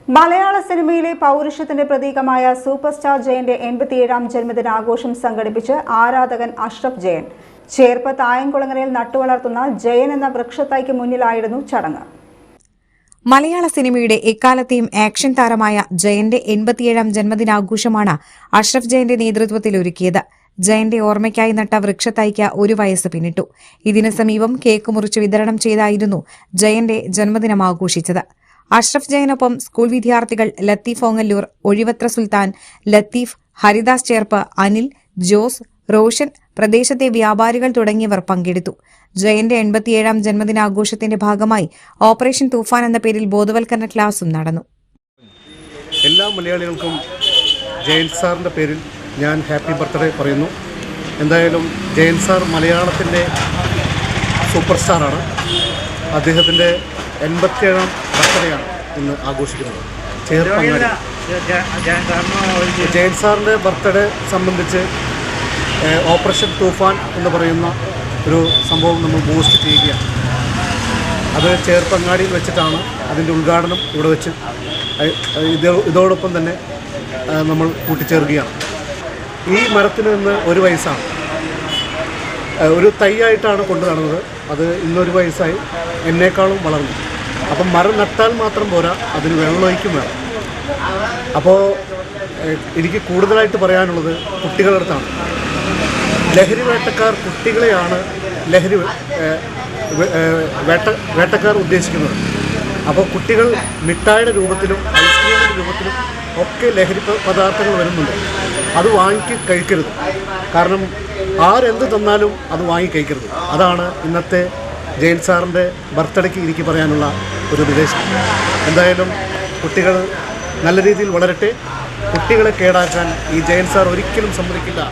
മലയാള സിനിമയിലെ പൗരുഷത്തിന്റെ പ്രതീകമായ super star ജയന്റെ 87ാം ജന്മദിനാഘോഷം സംഘടിപ്പിച്ച് ആരാധകൻ അഷ്റഫ് ജയൻ. ചേർപ്പ് തായംകുളങ്ങരയിൽ നട്ടുവളർത്തുന്ന ജയൻ എന്ന വൃക്ഷത്തൈക്ക് മുന്നിലായിരുന്നു ചടങ്ങ്. മലയാള സിനിമയുടെ എക്കാലത്തെയും ആക്ഷൻ താരമായ ജയന്റെ 87ാം ജന്മദിനാഘോഷമാണ് അഷ്റഫ് ജയന്റെ നേതൃത്വത്തിൽ ഒരുക്കിയത്. ജയന്റെ ഓർമ്മയ്ക്കായി നട്ട വൃക്ഷത്തൈക്ക് 1 വയസ്സ് പിന്നിട്ടു. ഇതിനു സമീപം കേക്ക് മുറിച്ച് വിതരണം ചെയ്തായിരുന്നു ജയന്റെ ജന്മദിനം ആഘോഷിച്ചത്. അഷ്റഫ് ജയനൊപ്പം സ്കൂൾ വിദ്യാർത്ഥികൾ ലത്തീഫ് ഓങ്ങല്ലൂർ, ഒഴിവത്ര സുൽത്താൻ, ലത്തീഫ്, ഹരിദാസ് ചേർപ്പ്, അനിൽ, ജോസ്, റോഷൻ, പ്രദേശത്തെ വ്യാപാരികൾ തുടങ്ങിയവർ പങ്കെടുത്തു. ജയന്റെ 87ാം ജന്മദിനാഘോഷത്തിന്റെ ഭാഗമായി ഓപ്പറേഷൻ തൂഫാൻ എന്ന പേരിൽ ബോധവൽക്കരണ ക്ലാസും നടന്നു. എല്ലാ മലയാളികൾക്കും ജയൻ സാറിൻ്റെ പേരിൽ ഞാൻ ഹാപ്പി ബർത്ത്ഡേ പറയുന്നു. എന്തായാലും ജയൻ സാർ മലയാളത്തിൻ്റെ സൂപ്പർ സ്റ്റാറാണ്. അദ്ദേഹത്തിൻ്റെ 87ാം ബർത്ത്ഡേയാണ് ഇന്ന് ആഘോഷിക്കുന്നത്. ചേർപ്പങ്ങാടി ജയൻ സാറിൻ്റെ ബർത്ത്ഡേ സംബന്ധിച്ച് ഓപ്പറേഷൻ തൂഫാൻ എന്ന് പറയുന്ന ഒരു സംഭവം നമ്മൾ ബൂസ്റ്റ് ചെയ്യുകയാണ്. അത് ചേർപ്പങ്ങാടിയിൽ വെച്ചിട്ടാണ് അതിൻ്റെ ഉദ്ഘാടനം ഇവിടെ വെച്ച് ഇതോടൊപ്പം തന്നെ നമ്മൾ കൂട്ടിച്ചേർക്കുകയാണ്. ഈ മരത്തിന് ഇന്ന് 1 വയസ്സാണ്. ഒരു തൈയായിട്ടാണ് കൊണ്ടു നടന്നത്. അത് ഇന്നൊരു വയസ്സായി, എന്നേക്കാളും വളർന്നു. അപ്പം മരം നട്ടാൽ മാത്രം പോരാ, അതിന് വെള്ളമൊഴിക്കും വേണം. അപ്പോൾ എനിക്ക് കൂടുതലായിട്ട് പറയാനുള്ളത് കുട്ടികളുടെ അടുത്താണ്. ലഹരി വേട്ടക്കാർ കുട്ടികളെയാണ് വേട്ടക്കാർ ഉദ്ദേശിക്കുന്നത്. അപ്പോൾ കുട്ടികൾ മിഠായിയുടെ രൂപത്തിലും ഐസ്ക്രീമിൻ്റെ രൂപത്തിലും ഒക്കെ ലഹരി പദാർത്ഥങ്ങൾ വരുന്നുണ്ട്. അത് വാങ്ങി കഴിക്കരുത്. കാരണം ആരെന്ത് തന്നാലും അത് വാങ്ങി കഴിക്കരുത്. അതാണ് ഇന്നത്തെ ജയൻ സാറിൻ്റെ ബർത്ത്ഡേക്ക് എനിക്ക് പറയാനുള്ള ഒരു നിർദ്ദേശം. എന്തായാലും കുട്ടികൾ നല്ല രീതിയിൽ വളരട്ടെ. കുട്ടികളെ കേടാക്കാൻ ഈ ജയൻ സാർ ഒരിക്കലും സമ്മതിക്കില്ല.